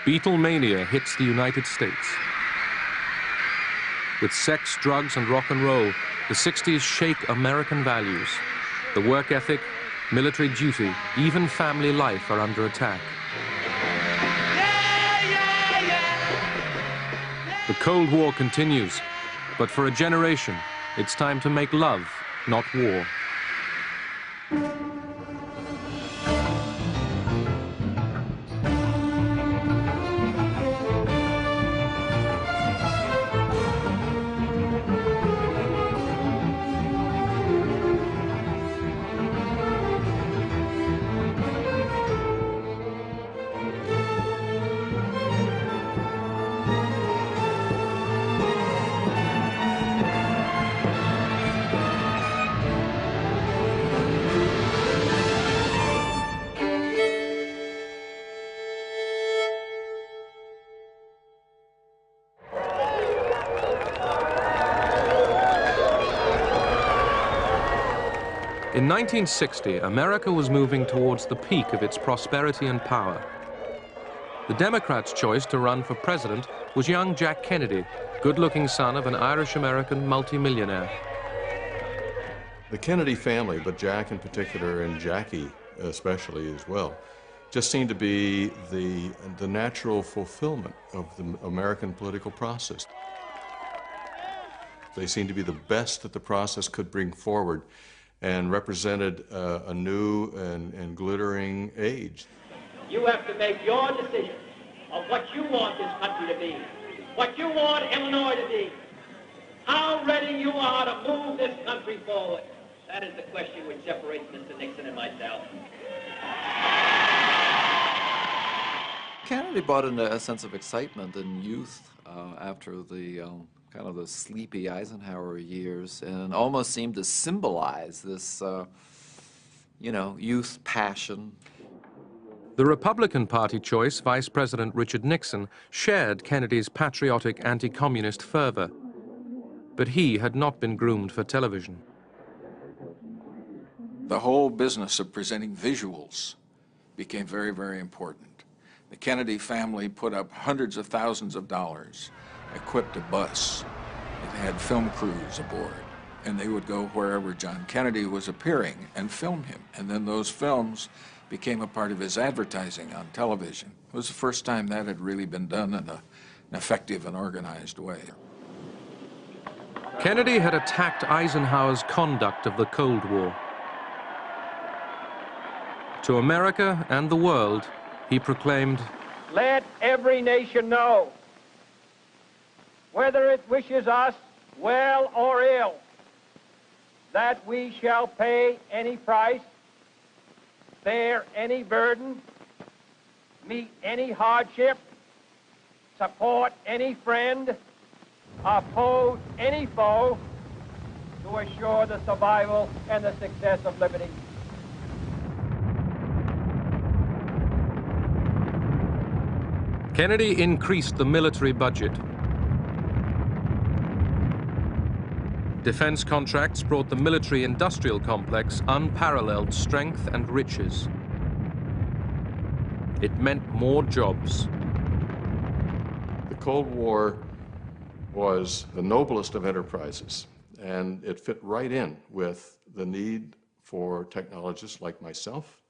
Beatlemania hits the United States. With sex, drugs, and rock and roll, the 60s shake American values. The work ethic, military duty, even family life are under attack. The Cold War continues, but for a generation, it's time to make love, not war. In 1960, America was moving towards the peak of its prosperity and power. The Democrats' choice to run for president was young Jack Kennedy, good-looking son of an Irish-American multimillionaire. The Kennedy family, but Jack in particular and Jackie especially as well, just seemed to be the natural fulfillment of the American political process. They seemed to be the best that the process could bring forward and represented a new and glittering age. You have to make your decision of what you want this country to be, what you want Illinois to be, how ready you are to move this country forward. That is the question which separates Mr. Nixon and myself. Kennedy brought in a sense of excitement and youth after the kind of the sleepy Eisenhower years, and almost seemed to symbolize this, you know, youth passion. The Republican Party choice, Vice President Richard Nixon, shared Kennedy's patriotic anti-communist fervor, but he had not been groomed for television. The whole business of presenting visuals became very, very important. The Kennedy family put up hundreds of thousands of dollars, equipped a bus. It had film crews aboard, and they would go wherever John Kennedy was appearing and film him. And then those films became a part of his advertising on television. It was the first time that had really been done in an effective and organized way. Kennedy had attacked Eisenhower's conduct of the Cold War. To America and the world, he proclaimed, Let every nation know, whether it wishes us well or ill, that we shall pay any price, bear any burden, meet any hardship, support any friend, oppose any foe, to assure the survival and the success of liberty. Kennedy increased the military budget. Defense contracts brought the military-industrial complex unparalleled strength and riches. It meant more jobs. The Cold War was the noblest of enterprises, and it fit right in with the need for technologists like myself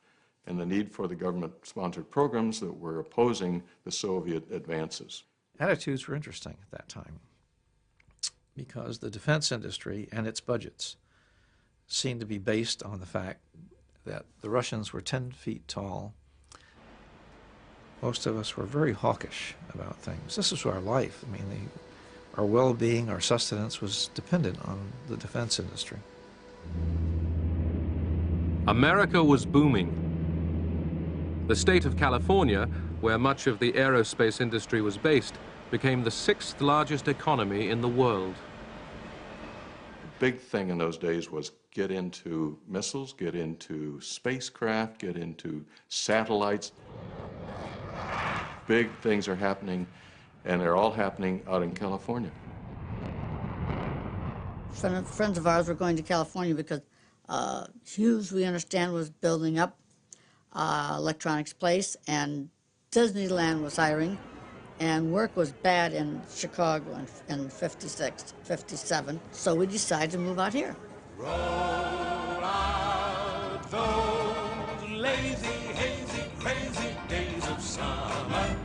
and the need for the government-sponsored programs that were opposing the Soviet advances. Attitudes were interesting at that time, because the defense industry and its budgets seemed to be based on the fact that the Russians were 10 feet tall. Most of us were very hawkish about things. This was our life. I mean, our well-being, our sustenance was dependent on the defense industry. America was booming. The state of California, where much of the aerospace industry was based, became the 6th largest economy in the world. The big thing in those days was get into missiles, get into spacecraft, get into satellites. Big things are happening, and they're all happening out in California. Friends of ours were going to California because Hughes, we understand, was building up Electronics Place, and Disneyland was hiring, and work was bad in Chicago in 56, 57, so we decided to move out here. Roll out those lazy, hazy, crazy days of summer,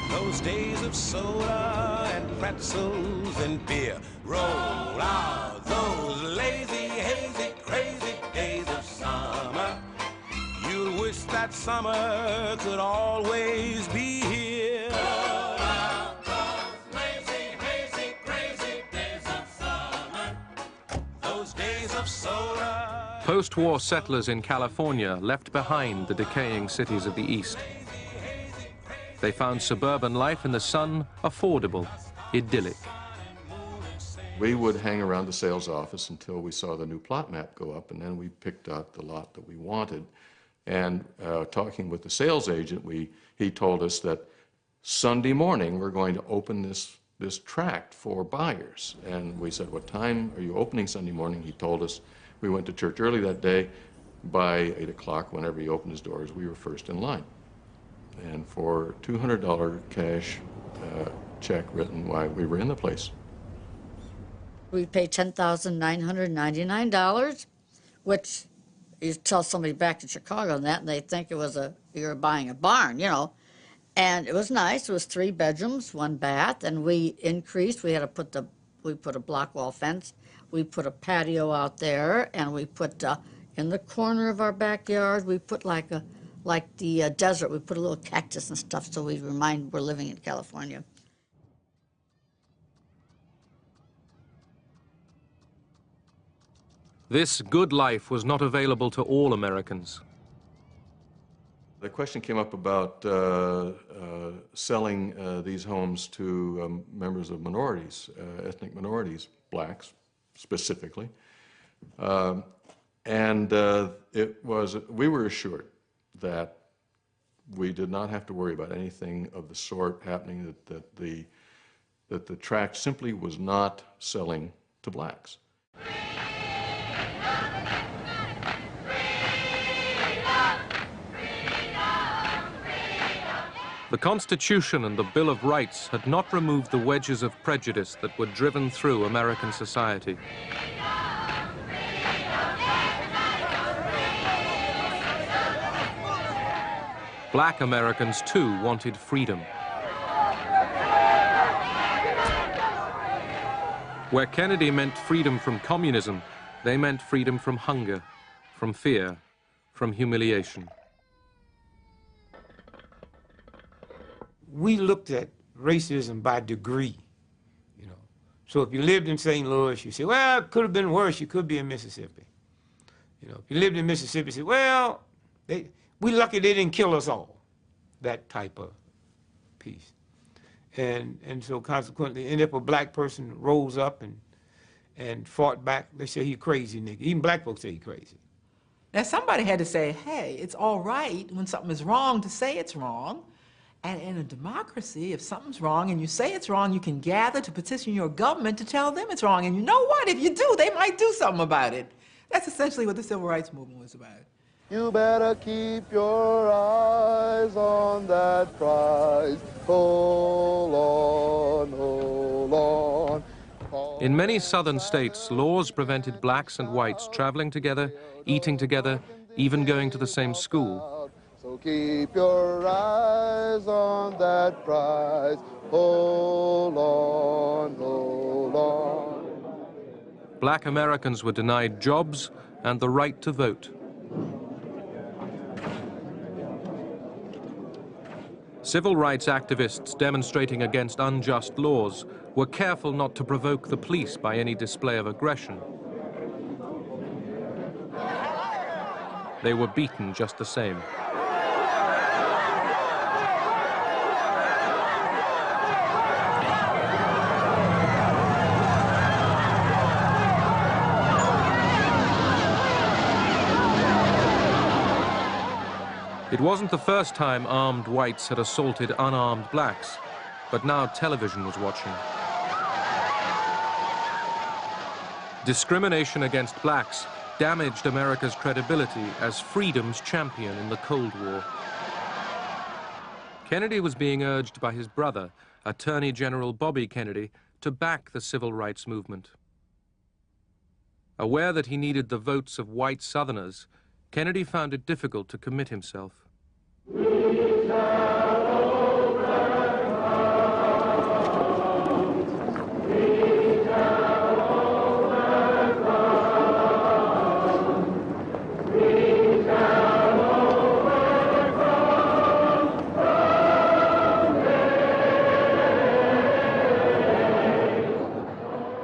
those days of soda and pretzels and beer. Roll out those lazy, hazy, crazy days of summer. You'll wish that summer could always be here. Roll out those lazy, hazy, crazy days of summer, those days of soda. Post-war settlers in California left behind the decaying cities of the East. They found suburban life in the sun affordable, idyllic. We would hang around the sales office until we saw the new plot map go up, and then we picked out the lot that we wanted. And talking with the sales agent, he told us that Sunday morning we're going to open this tract for buyers. And we said, what time are you opening Sunday morning? He told us. We went to church early that day. By 8 o'clock, whenever he opened his doors, we were first in line. And for $200 cash check written, why we were in the place. We paid $10,999, which you tell somebody back in Chicago and they think it was you were buying a barn, you know. And it was nice. It was 3 bedrooms, 1 bath, and we increased. We put a block wall fence. We put a patio out there, and we put in the corner of our backyard, we put like the desert, we put a little cactus and stuff so we remind we're living in California. This good life was not available to all Americans. The question came up about selling these homes to members of minorities, ethnic minorities, blacks specifically. We were assured that we did not have to worry about anything of the sort happening, that the tract simply was not selling to blacks. The Constitution and the Bill of Rights had not removed the wedges of prejudice that were driven through American society. Black Americans, too, wanted freedom. Where Kennedy meant freedom from communism, they meant freedom from hunger, from fear, from humiliation. We looked at racism by degree, you know. So if you lived in St. Louis, you say, well, it could have been worse. You could be in Mississippi. You know, if you lived in Mississippi, you say, well, we lucky they didn't kill us all. That type of piece. And so consequently, and if a black person rose up and fought back, they say he crazy nigga. Even black folks say he crazy. Now somebody had to say, hey, it's all right when something is wrong to say it's wrong. And in a democracy, if something's wrong and you say it's wrong, you can gather to petition your government to tell them it's wrong. And you know what? If you do, they might do something about it. That's essentially what the civil rights movement was about. You better keep your eyes on that prize. Hold on. In many southern states, laws prevented blacks and whites traveling together, eating together, even going to the same school. So keep your eyes on that prize. Hold on. Black Americans were denied jobs and the right to vote. Civil rights activists demonstrating against unjust laws were careful not to provoke the police by any display of aggression. They were beaten just the same. It wasn't the first time armed whites had assaulted unarmed blacks, but now television was watching. Discrimination against blacks damaged America's credibility as freedom's champion in the Cold War. Kennedy was being urged by his brother, Attorney General Bobby Kennedy, to back the civil rights movement. Aware that he needed the votes of white Southerners, Kennedy found it difficult to commit himself.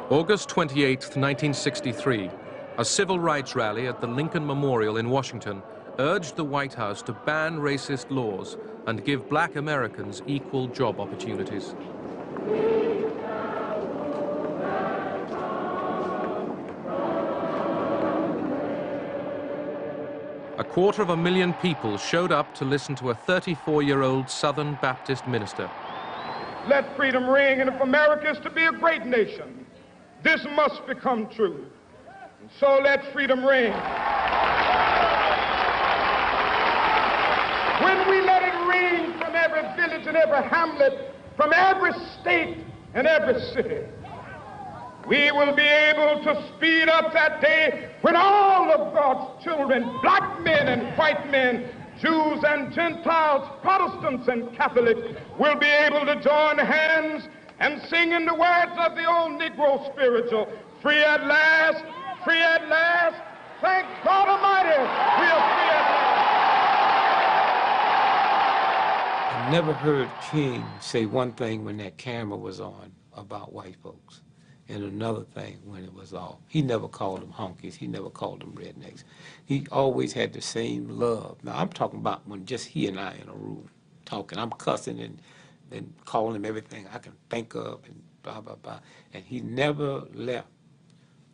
August 28, 1963, a civil rights rally at the Lincoln Memorial in Washington urged the White House to ban racist laws and give black Americans equal job opportunities. A 250,000 people showed up to listen to a 34-year-old Southern Baptist minister. Let freedom ring, and if America is to be a great nation, this must become true. So let freedom ring. When we let it ring from every village and every hamlet, from every state and every city, we will be able to speed up that day when all of God's children, black men and white men, Jews and Gentiles, Protestants and Catholics, will be able to join hands and sing in the words of the old Negro spiritual, free at last, thank God Almighty, we are free at last. I never heard King say one thing when that camera was on about white folks, and another thing when it was off. He never called them honkies, he never called them rednecks. He always had the same love. Now I'm talking about when just he and I in a room talking, I'm cussing and calling him everything I can think of and blah, blah, blah. And he never left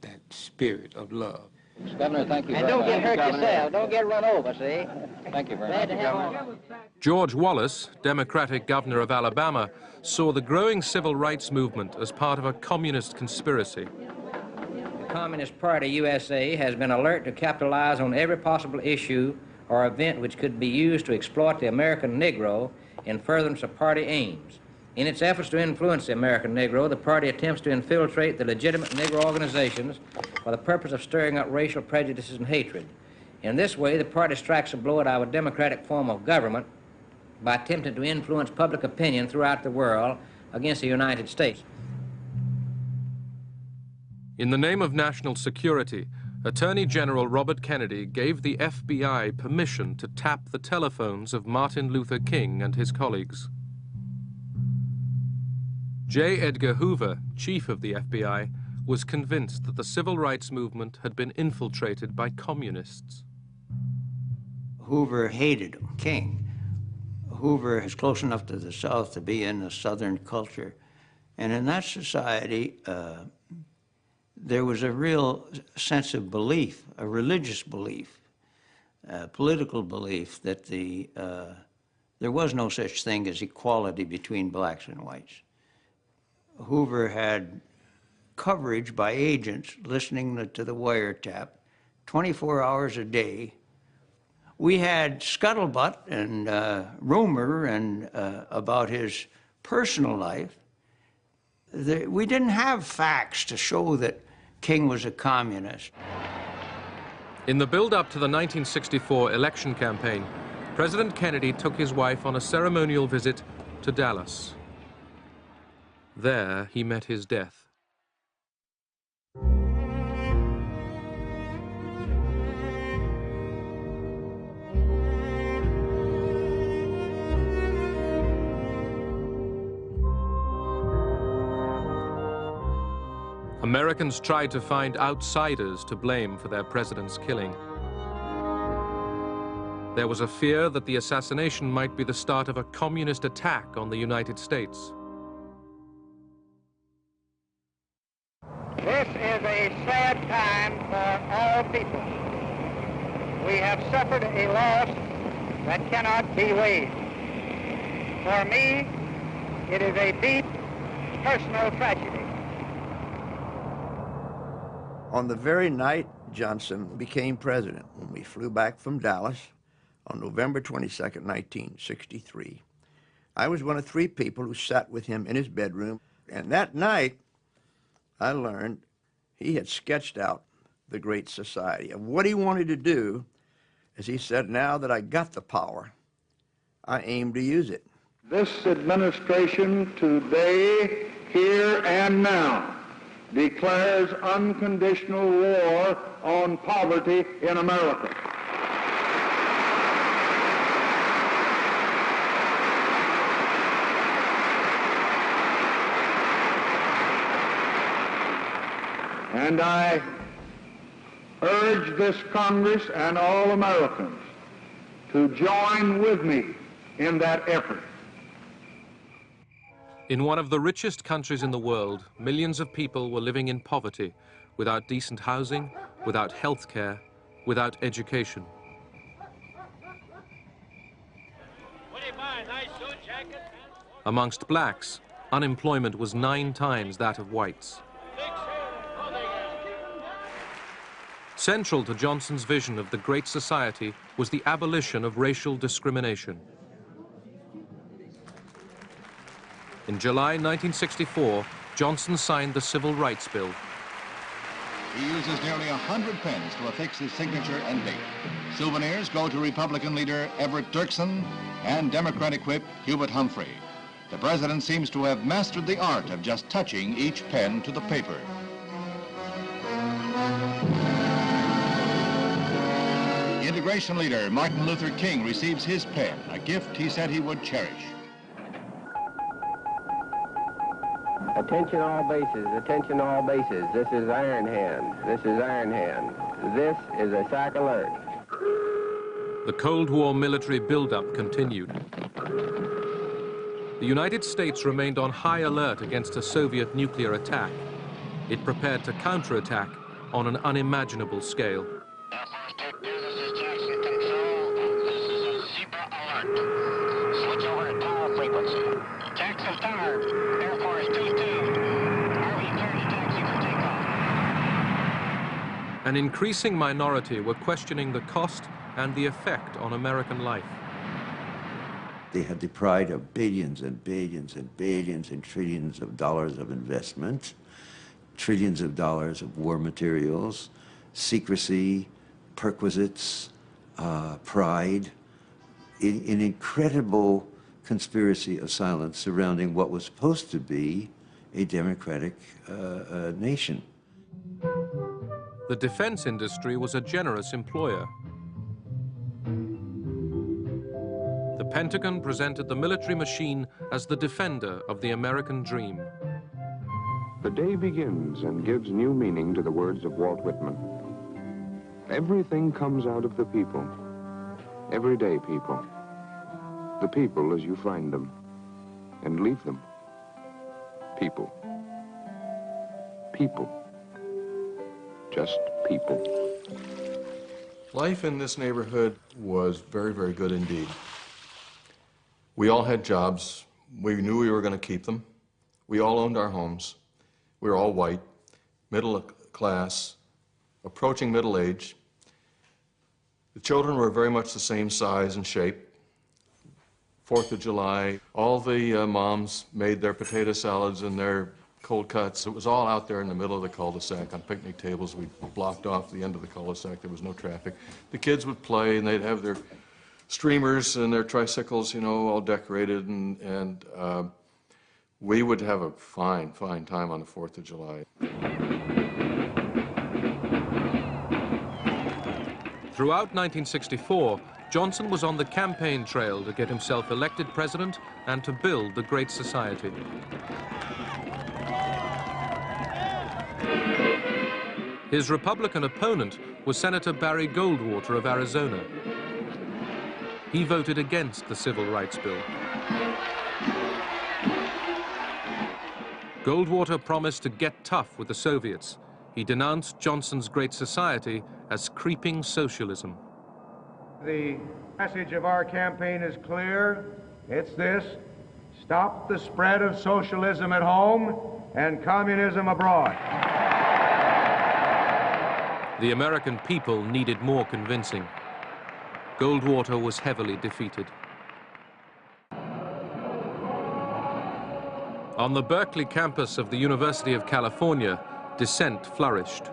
that spirit of love. Governor, thank you very much. And don't get hurt yourself. Don't get run over, see? Thank you very much, Governor. George Wallace, Democratic governor of Alabama, saw the growing civil rights movement as part of a communist conspiracy. The Communist Party USA has been alert to capitalize on every possible issue or event which could be used to exploit the American Negro in furtherance of party aims. In its efforts to influence the American Negro, the party attempts to infiltrate the legitimate Negro organizations for the purpose of stirring up racial prejudices and hatred. In this way, the party strikes a blow at our democratic form of government by attempting to influence public opinion throughout the world against the United States. In the name of national security, Attorney General Robert Kennedy gave the FBI permission to tap the telephones of Martin Luther King and his colleagues. J. Edgar Hoover, chief of the FBI, was convinced that the civil rights movement had been infiltrated by communists. Hoover hated King. Hoover is close enough to the South to be in the Southern culture. And in that society, there was a real sense of belief, a religious belief, a political belief that there was no such thing as equality between blacks and whites. Hoover had coverage by agents listening to the wiretap 24 hours a day. We had scuttlebutt and rumor and about his personal life. We didn't have facts to show that King was a communist. In the build-up to the 1964 election campaign, President Kennedy took his wife on a ceremonial visit to Dallas. There, he met his death. Americans tried to find outsiders to blame for their president's killing. There was a fear that the assassination might be the start of a communist attack on the United States. This is a sad time for all people. We have suffered a loss that cannot be weighed. For me, it is a deep personal tragedy. On the very night Johnson became president, when we flew back from Dallas on November 22nd, 1963, I was one of 3 people who sat with him in his bedroom. And that night, I learned he had sketched out the Great Society. And what he wanted to do is he said, now that I got the power, I aim to use it. This administration today, here and now, declares unconditional war on poverty in America. And I urge this Congress and all Americans to join with me in that effort. In one of the richest countries in the world, millions of people were living in poverty, without decent housing, without health care, without education. Amongst blacks, unemployment was 9 times that of whites. Central to Johnson's vision of the Great Society was the abolition of racial discrimination. In July 1964, Johnson signed the Civil Rights Bill. He uses nearly 100 pens to affix his signature and date. Souvenirs go to Republican leader Everett Dirksen and Democratic whip Hubert Humphrey. The president seems to have mastered the art of just touching each pen to the paper. Integration leader Martin Luther King receives his pen, a gift he said he would cherish. Attention all bases, attention all bases. This is Iron Hand, this is Iron Hand. This is a SAC alert. The Cold War military buildup continued. The United States remained on high alert against a Soviet nuclear attack. It prepared to counterattack on an unimaginable scale. Switch over to tower frequency. Jackson Tower, Air Force 22. Are we clear to taxi for takeoff? An increasing minority were questioning the cost and the effect on American life. They had deprived of billions and billions and billions and trillions of dollars of investment, trillions of dollars of war materials, secrecy, perquisites, pride, an incredible conspiracy of silence surrounding what was supposed to be a democratic nation. The defense industry was a generous employer. The Pentagon presented the military machine as the defender of the American dream. The day begins and gives new meaning to the words of Walt Whitman. Everything comes out of the people, everyday people. The people as you find them, and leave them. People. People. Just people. Life in this neighborhood was very, very good indeed. We all had jobs. We knew we were going to keep them. We all owned our homes. We were all white, middle class, approaching middle age. The children were very much the same size and shape. 4th of July, all the moms made their potato salads and their cold cuts. It was all out there in the middle of the cul-de-sac on picnic tables. We blocked off the end of the cul-de-sac. There was no traffic. The kids would play, and they'd have their streamers and their tricycles, you know, all decorated, and we would have a fine, fine time on the 4th of July. Throughout 1964, Johnson was on the campaign trail to get himself elected president and to build the Great Society. His Republican opponent was Senator Barry Goldwater of Arizona. He voted against the Civil Rights Bill. Goldwater promised to get tough with the Soviets. He denounced Johnson's Great Society as creeping socialism. The message of our campaign is clear. It's this: stop the spread of socialism at home and communism abroad. The American people needed more convincing. Goldwater was heavily defeated. On the Berkeley campus of the University of California, dissent flourished.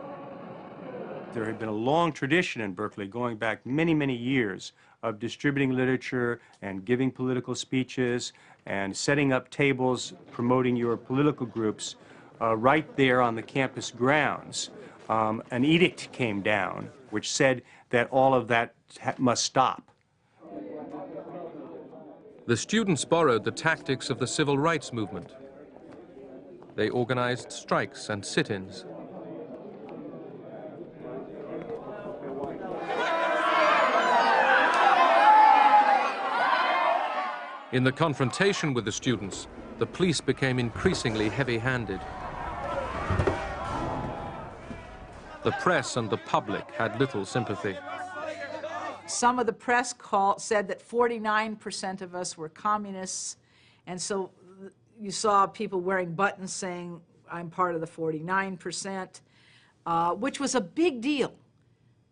There had been a long tradition in Berkeley, going back many, many years, of distributing literature and giving political speeches and setting up tables promoting your political groups right there on the campus grounds. An edict came down which said that all of that must stop. The students borrowed the tactics of the civil rights movement. They organized strikes and sit-ins. In the confrontation with the students, the police became increasingly heavy-handed. The press and the public had little sympathy. Some of the press said that 49% of us were communists, and so you saw people wearing buttons saying, I'm part of the 49%, which was a big deal.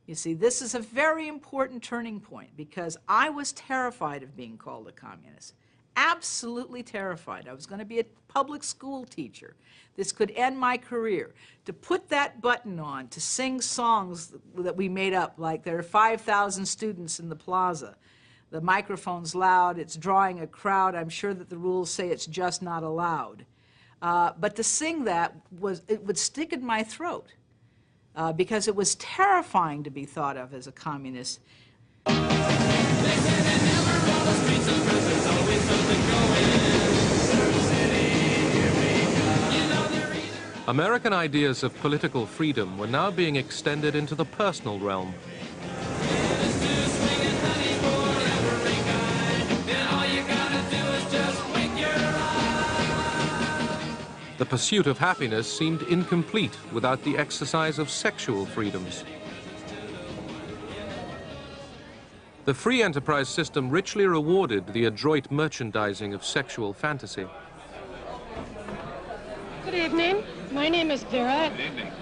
You see, this is a very important turning point because I was terrified of being called a communist. Absolutely terrified. I was going to be a public school teacher. This could end my career. To put that button on, to sing songs that we made up, like there are 5,000 students in the plaza. The microphone's loud, it's drawing a crowd. I'm sure that the rules say it's just not allowed. But to sing that, it would stick in my throat because it was terrifying to be thought of as a communist. American ideas of political freedom were now being extended into the personal realm. The pursuit of happiness seemed incomplete without the exercise of sexual freedoms. The free enterprise system richly rewarded the adroit merchandising of sexual fantasy. Good evening. My name is Vera. Good evening.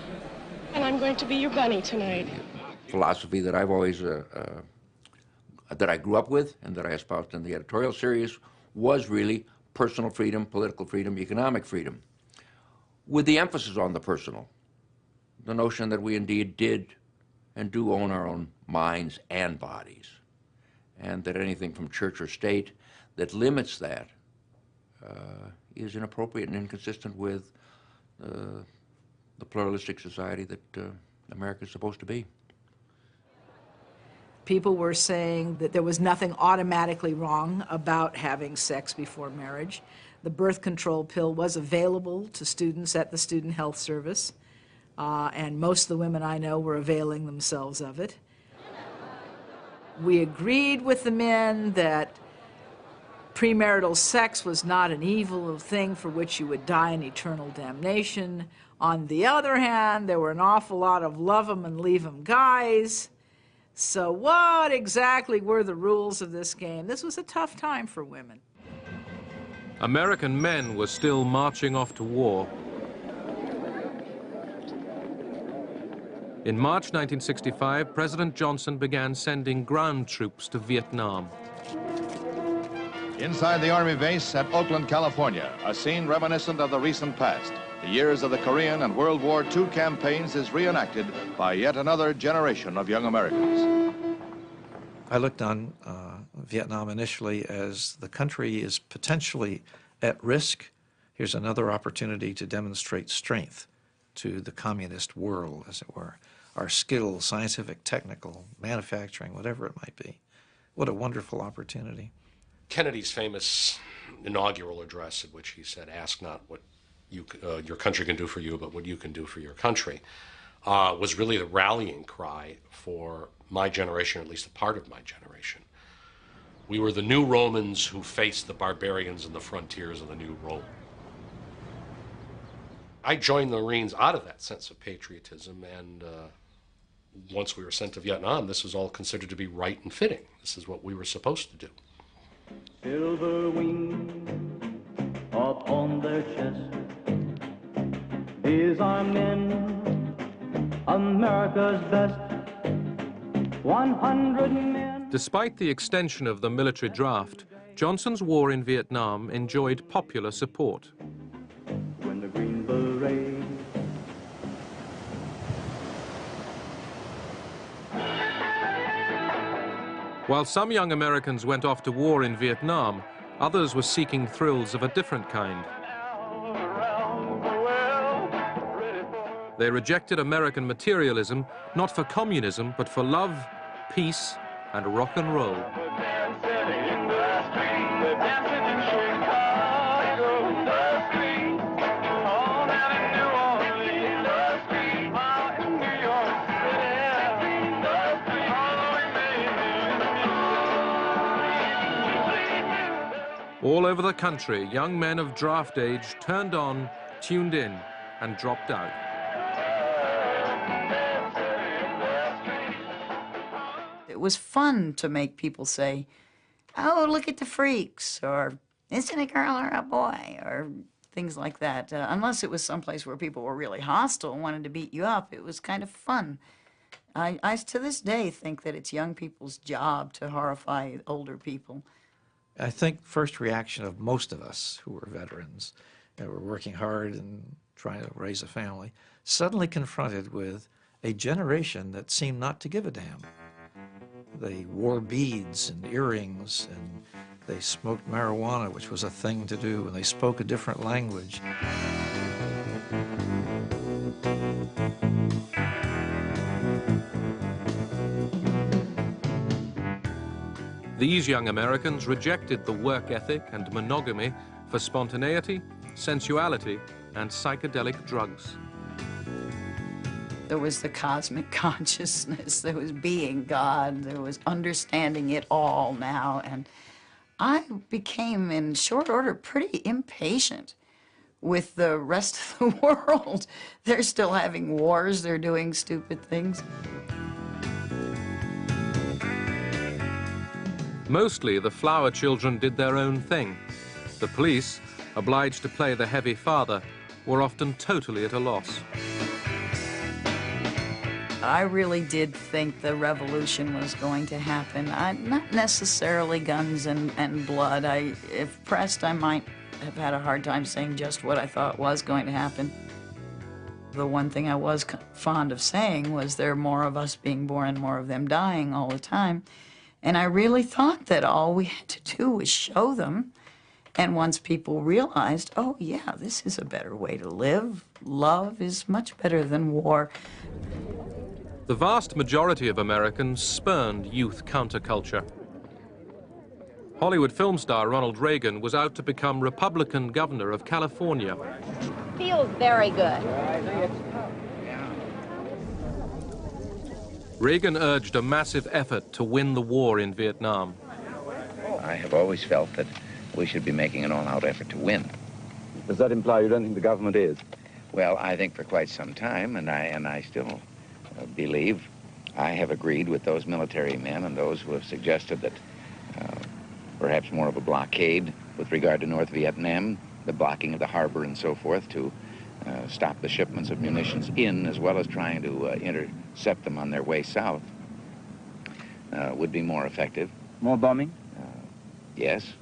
And I'm going to be your bunny tonight. Philosophy that I've always, that I grew up with and that I espoused in the editorial series was really personal freedom, political freedom, economic freedom, with the emphasis on the personal. The notion that we indeed did and do own our own minds and bodies, and that anything from church or state that limits that is inappropriate and inconsistent with the pluralistic society that America is supposed to be. People were saying that there was nothing automatically wrong about having sex before marriage. The birth control pill was available to students at the Student Health Service, and most of the women I know were availing themselves of it. We agreed with the men that premarital sex was not an evil thing for which you would die in eternal damnation. On the other hand, there were an awful lot of love 'em and leave 'em guys. So what exactly were the rules of this game? This was a tough time for women. American men were still marching off to war. In March 1965, President Johnson began sending ground troops to Vietnam. Inside the Army base at Oakland, California, a scene reminiscent of the recent past. The years of the Korean and World War II campaigns is reenacted by yet another generation of young Americans. I looked on Vietnam initially as the country is potentially at risk. Here's another opportunity to demonstrate strength to the communist world, as it were. Our skills, scientific, technical, manufacturing, whatever it might be. What a wonderful opportunity. Kennedy's famous inaugural address, in which he said, ask not what your country can do for you, but what you can do for your country, was really the rallying cry for my generation, or at least a part of my generation. We were the new Romans who faced the barbarians in the frontiers of the new Rome. I joined the Marines out of that sense of patriotism, and once we were sent to Vietnam, this was all considered to be right and fitting. This is what we were supposed to do. Silver wings upon their chest. These are men, America's best. 100 men. Despite the extension of the military draft, Johnson's war in Vietnam enjoyed popular support. when the Green Beret. While some young Americans went off to war in Vietnam, others were seeking thrills of a different kind. They rejected American materialism, not for communism, but for love, peace, and rock and roll. All over the country, young men of draft age turned on, tuned in, and dropped out. It was fun to make people say, "Oh, look at the freaks," or "Isn't a girl or a boy?" or things like that. Unless it was someplace where people were really hostile and wanted to beat you up, it was kind of fun. I to this day think that it's young people's job to horrify older people. I think first reaction of most of us who were veterans, who were working hard and trying to raise a family, suddenly confronted with a generation that seemed not to give a damn. They wore beads and earrings, and they smoked marijuana, which was a thing to do, and they spoke a different language. These young Americans rejected the work ethic and monogamy for spontaneity, sensuality, and psychedelic drugs. There was the cosmic consciousness, there was being God, there was understanding it all now, and I became, in short order, pretty impatient with the rest of the world. They're still having wars, they're doing stupid things. Mostly, the flower children did their own thing. The police, obliged to play the heavy father, were often totally at a loss. I really did think the revolution was going to happen. Not necessarily guns and blood. If pressed, I might have had a hard time saying just what I thought was going to happen. The one thing I was fond of saying was there are more of us being born and more of them dying all the time. And I really thought that all we had to do was show them. And once people realized, oh yeah, this is a better way to live, love is much better than war. The vast majority of Americans spurned youth counterculture. Hollywood film star Ronald Reagan was out to become Republican governor of California. Feels very good. Reagan urged a massive effort to win the war in Vietnam. I have always felt that we should be making an all-out effort to win. Does that imply you don't think the government is? Well, I think for quite some time, and I still believe, I have agreed with those military men and those who have suggested that perhaps more of a blockade with regard to North Vietnam, the blocking of the harbor and so forth to stop the shipments of munitions in, as well as trying to intercept them on their way south, would be more effective. More bombing? Yes.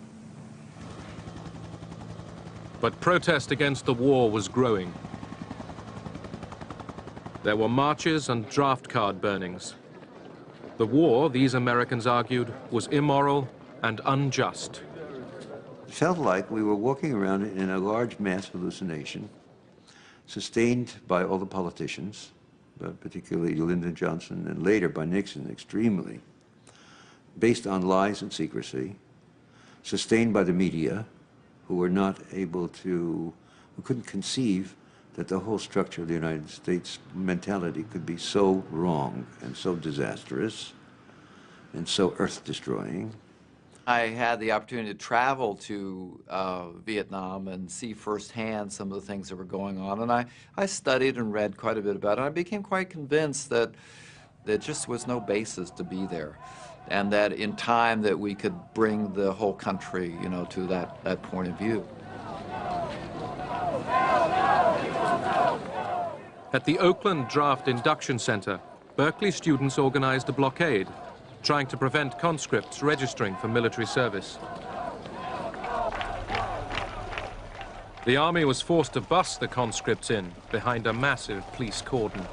But protest against the war was growing. There were marches and draft card burnings. The war, these Americans argued, was immoral and unjust. It felt like we were walking around in a large mass hallucination, sustained by all the politicians, but particularly Lyndon Johnson and later by Nixon extremely, based on lies and secrecy, sustained by the media, who were not able to, who couldn't conceive that the whole structure of the United States mentality could be so wrong and so disastrous and so earth-destroying. I had the opportunity to travel to Vietnam and see firsthand some of the things that were going on, and I studied and read quite a bit about it. I became quite convinced that there just was no basis to be there, and that in time that we could bring the whole country, you know, to that point of view. At the Oakland Draft Induction Center, Berkeley students organized a blockade, trying to prevent conscripts registering for military service. The army was forced to bus the conscripts in behind a massive police cordon.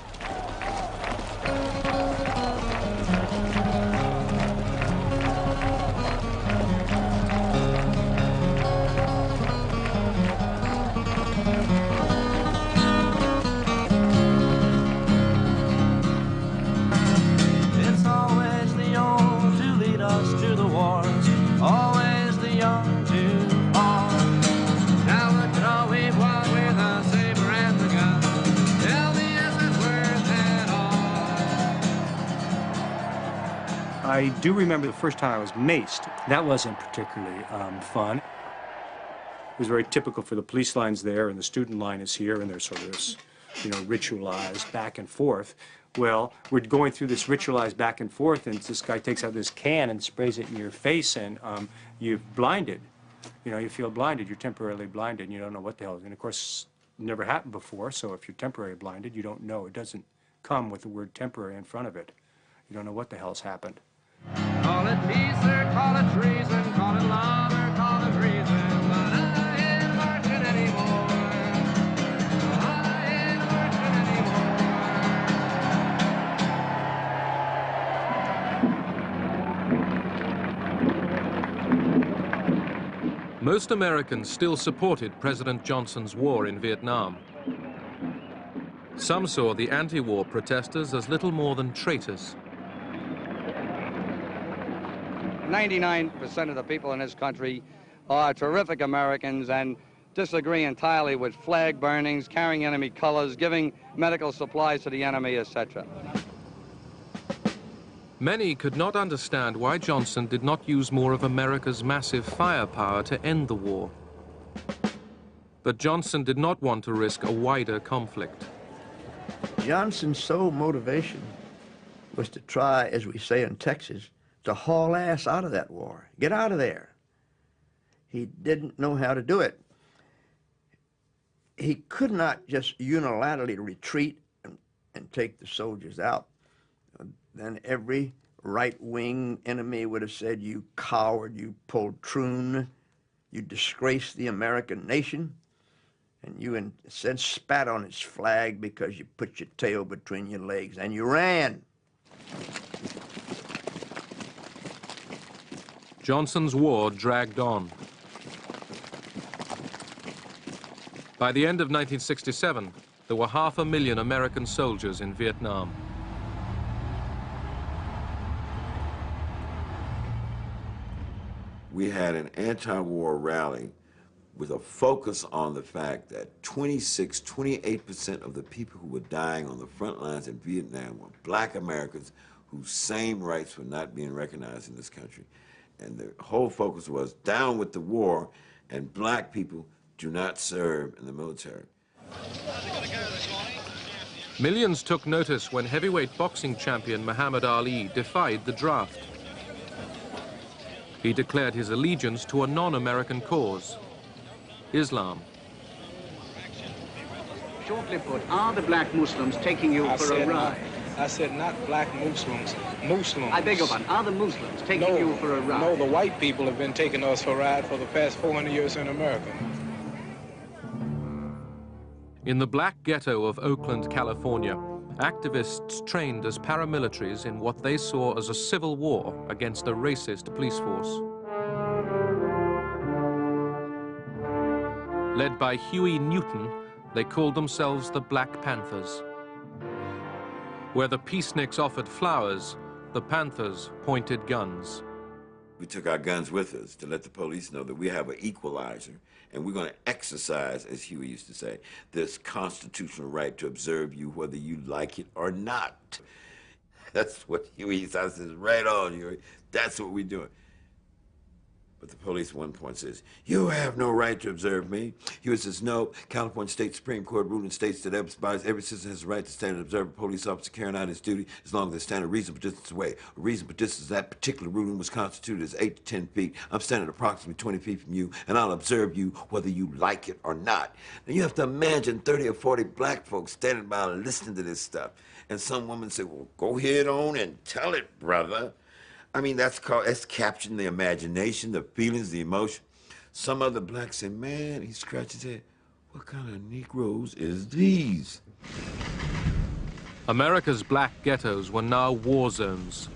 I do remember the first time I was maced. That wasn't particularly fun. It was very typical for the police lines there, and the student line is here, and they're sort of this, you know, ritualized back and forth. Well, we're going through this ritualized back and forth, and this guy takes out this can and sprays it in your face, and you're blinded. You know, you feel blinded. You're temporarily blinded, and you don't know what the hell. And of course, it never happened before, so if you're temporarily blinded, you don't know. It doesn't come with the word temporary in front of it. You don't know what the hell's happened. Call it peace or call it treason, call it love or call it reason, but I ain't marching anymore. I ain't marching anymore. Most Americans still supported President Johnson's war in Vietnam. Some saw the anti-war protesters as little more than traitors. 99% of the people in this country are terrific Americans and disagree entirely with flag burnings, carrying enemy colors, giving medical supplies to the enemy, etc. Many could not understand why Johnson did not use more of America's massive firepower to end the war. But Johnson did not want to risk a wider conflict. Johnson's sole motivation was to try, as we say in Texas, to haul ass out of that war. Get out of there. He didn't know how to do it. He could not just unilaterally retreat and take the soldiers out. Then every right-wing enemy would have said, you coward, you poltroon, you disgrace the American nation, and you instead spat on its flag because you put your tail between your legs, and you ran. Johnson's war dragged on. By the end of 1967, there were 500,000 American soldiers in Vietnam. We had an anti-war rally with a focus on the fact that 28% of the people who were dying on the front lines in Vietnam were black Americans whose same rights were not being recognized in this country. And the whole focus was down with the war, and black people do not serve in the military. Millions took notice when heavyweight boxing champion Muhammad Ali defied the draft. He declared his allegiance to a non-American cause, Islam. Shortly put, are the black Muslims taking you for a ride? I said not black Muslims, Muslims. I beg your pardon, are the Muslims taking you for a ride? No, the white people have been taking us for a ride for the past 400 years in America. In the black ghetto of Oakland, California, activists trained as paramilitaries in what they saw as a civil war against a racist police force. Led by Huey Newton, they called themselves the Black Panthers. Where the peaceniks offered flowers, the Panthers pointed guns. We took our guns with us to let the police know that we have an equalizer, and we're going to exercise, as Huey used to say, this constitutional right to observe you whether you like it or not. That's what Huey says, right on, Huey. That's what we're doing. But the police at one point says, you have no right to observe me. Huey says, no, California State Supreme Court ruling states that every citizen has the right to stand and observe a police officer carrying out his duty as long as they stand a reasonable distance away. A reasonable distance, that particular ruling was constituted as 8 to 10 feet. I'm standing approximately 20 feet from you, and I'll observe you whether you like it or not. Now, you have to imagine 30 or 40 black folks standing by listening to this stuff. And some woman said, well, go ahead on and tell it, brother. I mean, that's capturing the imagination, the feelings, the emotion. Some other black say, man, he scratched his head. What kind of Negroes is these? America's black ghettos were now war zones.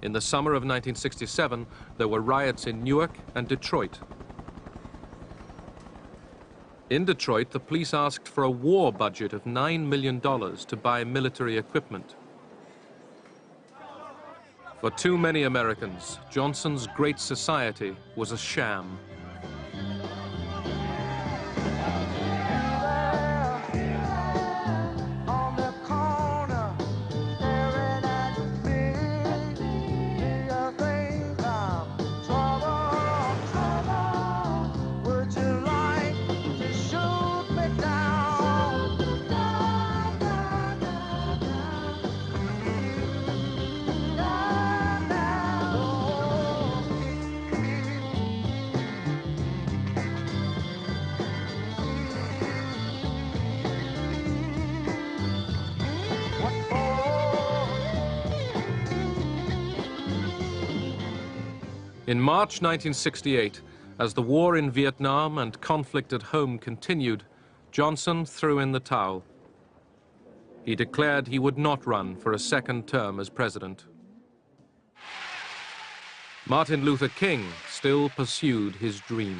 In the summer of 1967, there were riots in Newark and Detroit. In Detroit, the police asked for a war budget of $9 million to buy military equipment. For too many Americans, Johnson's Great Society was a sham. In March 1968, as the war in Vietnam and conflict at home continued, Johnson threw in the towel. He declared he would not run for a second term as president. Martin Luther King still pursued his dream.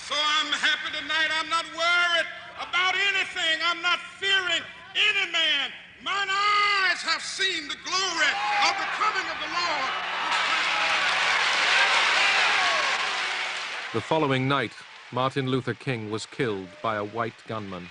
So I'm happy tonight. I'm not worried about anything. I'm not fearing any man. Mine eyes have seen the glory of the coming of the Lord. The following night, Martin Luther King was killed by a white gunman.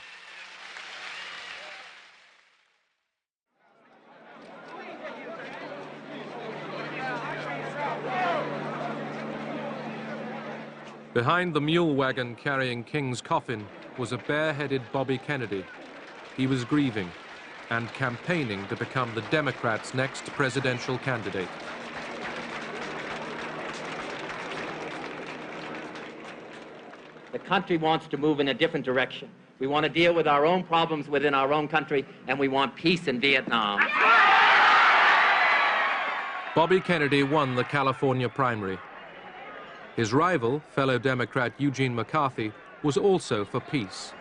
Behind the mule wagon carrying King's coffin was a bare-headed Bobby Kennedy. He was grieving and campaigning to become the Democrats' next presidential candidate. The country wants to move in a different direction. We want to deal with our own problems within our own country, and we want peace in Vietnam. Bobby Kennedy won the California primary. His rival, fellow Democrat Eugene McCarthy, was also for peace.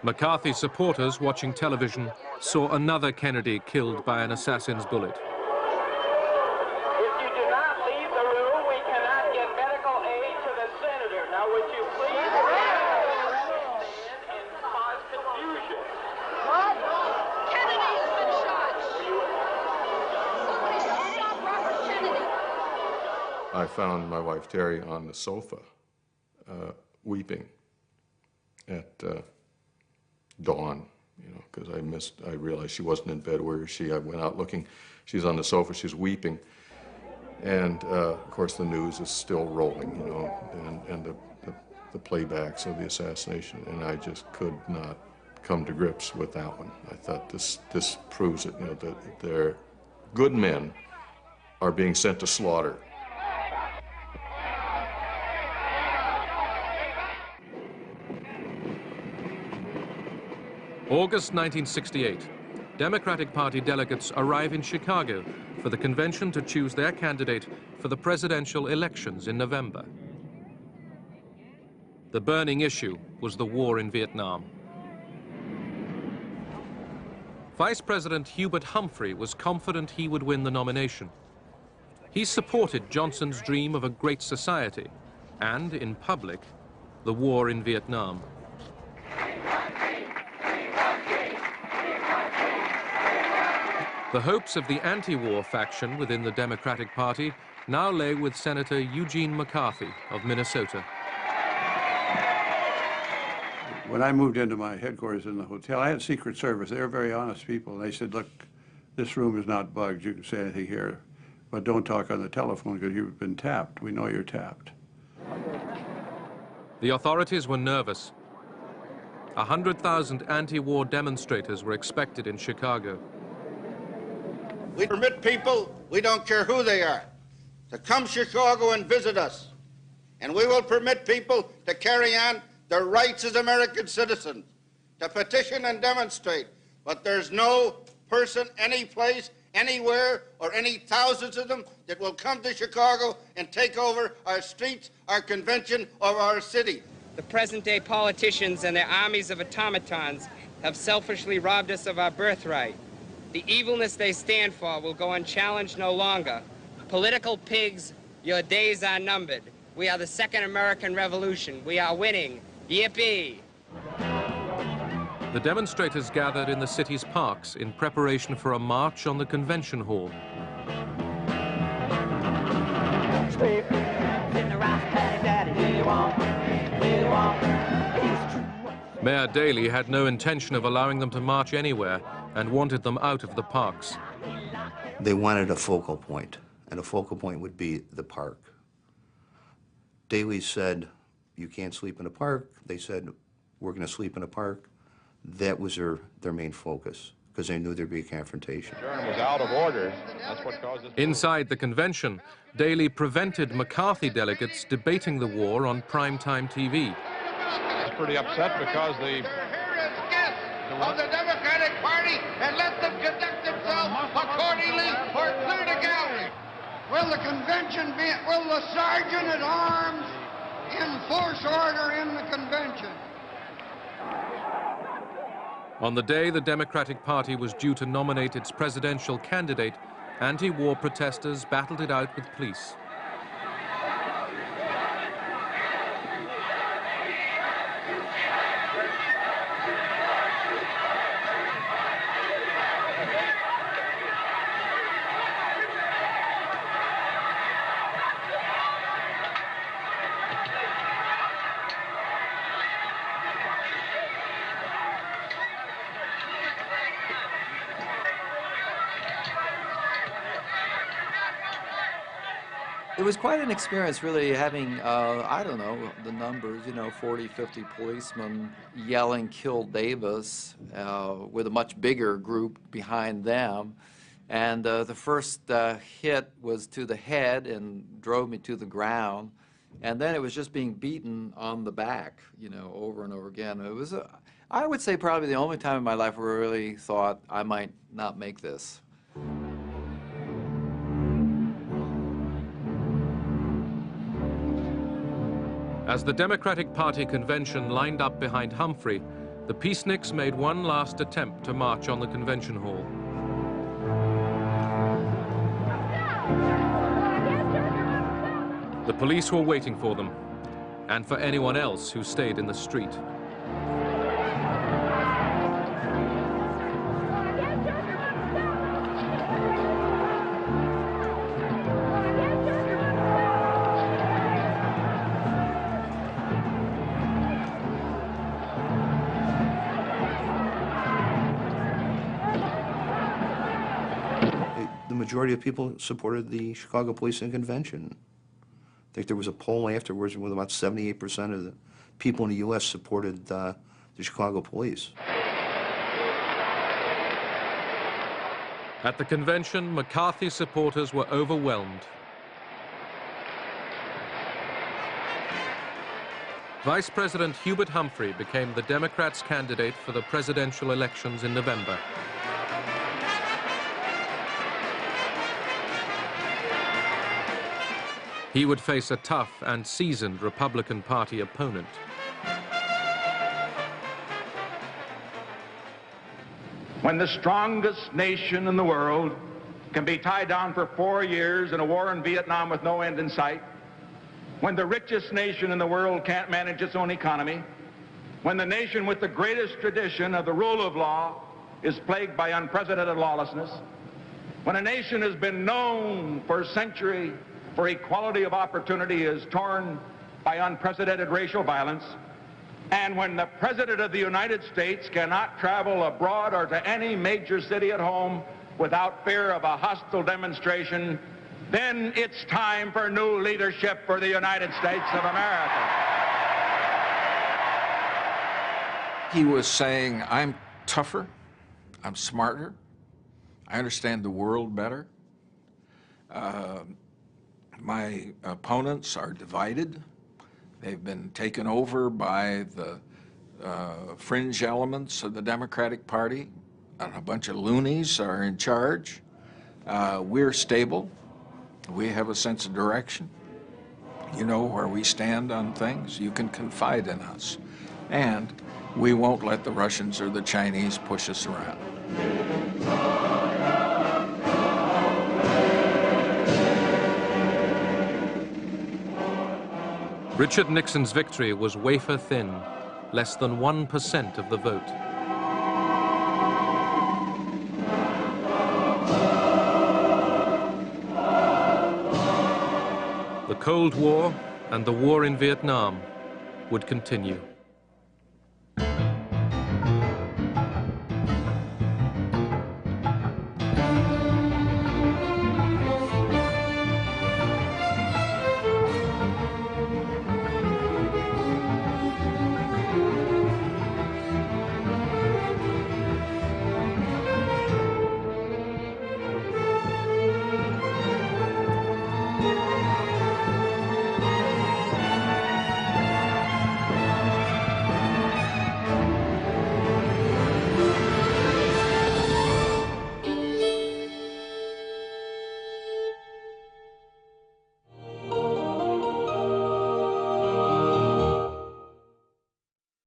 McCarthy supporters watching television saw another Kennedy killed by an assassin's bullet. I found my wife Terry on the sofa, weeping at dawn, you know, because I realized she wasn't in bed. Where is she? I went out looking. She's on the sofa, she's weeping. And of course the news is still rolling, you know, and the playbacks of the assassination, and I just could not come to grips with that one. I thought this proves it, you know, that their good men are being sent to slaughter. August 1968, Democratic Party delegates arrive in Chicago for the convention to choose their candidate for the presidential elections in November. The burning issue was the war in Vietnam. Vice President Hubert Humphrey was confident he would win the nomination. He supported Johnson's dream of a great society and, in public, the war in Vietnam. The hopes of the anti-war faction within the Democratic Party now lay with Senator Eugene McCarthy of Minnesota. When I moved into my headquarters in the hotel, I had Secret Service. They were very honest people. They said, look, this room is not bugged. You can say anything here, but don't talk on the telephone because you've been tapped. We know you're tapped. The authorities were nervous. 100,000 anti-war demonstrators were expected in Chicago. We permit people, we don't care who they are, to come to Chicago and visit us. And we will permit people to carry on their rights as American citizens, to petition and demonstrate. But there's no person, any place, anywhere or any thousands of them that will come to Chicago and take over our streets, our convention, or our city. The present-day politicians and their armies of automatons have selfishly robbed us of our birthright. The evilness they stand for will go unchallenged no longer. Political pigs, your days are numbered. We are the Second American Revolution. We are winning. Yippee! The demonstrators gathered in the city's parks in preparation for a march on the convention hall. Mayor Daley had no intention of allowing them to march anywhere and wanted them out of the parks. They wanted a focal point, and a focal point would be the park. Daley said, you can't sleep in a park. They said, we're going to sleep in a park. That was their main focus, because they knew there'd be a confrontation. Was out of order. That's what caused it. Inside the convention, Daley prevented McCarthy delegates debating the war on primetime TV. I'm pretty upset because Of the Democratic Party, and let them conduct themselves accordingly or clear the gallery. Will the convention be, will the sergeant at arms enforce order in the convention? On the day the Democratic Party was due to nominate its presidential candidate, anti-war protesters battled it out with police. It was quite an experience, really, having, I don't know, the numbers, 40, 50 policemen yelling, "Kill Davis," with a much bigger group behind them. And the first hit was to the head and drove me to the ground. And then it was just being beaten on the back, over and over again. It was, I would say, probably the only time in my life where I really thought I might not make this. As the Democratic Party convention lined up behind Humphrey, the peaceniks made one last attempt to march on the convention hall. The police were waiting for them, and for anyone else who stayed in the street. The majority of people supported the Chicago Police and Convention. I think there was a poll afterwards with about 78% of the people in the U.S. supported the Chicago Police. At the convention, McCarthy supporters were overwhelmed. Vice President Hubert Humphrey became the Democrats' candidate for the presidential elections in November. He would face a tough and seasoned Republican Party opponent. When the strongest nation in the world can be tied down for 4 years in a war in Vietnam with no end in sight, when the richest nation in the world can't manage its own economy, when the nation with the greatest tradition of the rule of law is plagued by unprecedented lawlessness, when a nation has been known for a century for equality of opportunity is torn by unprecedented racial violence, and when the President of the United States cannot travel abroad or to any major city at home without fear of a hostile demonstration, then it's time for new leadership for the United States of America. He was saying, I'm tougher, I'm smarter, I understand the world better. My opponents are divided. They've been taken over by the fringe elements of the Democratic Party, and a bunch of loonies are in charge. We're stable. We have a sense of direction. You know where we stand on things. You can confide in us. And we won't let the Russians or the Chinese push us around. Richard Nixon's victory was wafer thin, less than 1% of the vote. The Cold War and the war in Vietnam would continue.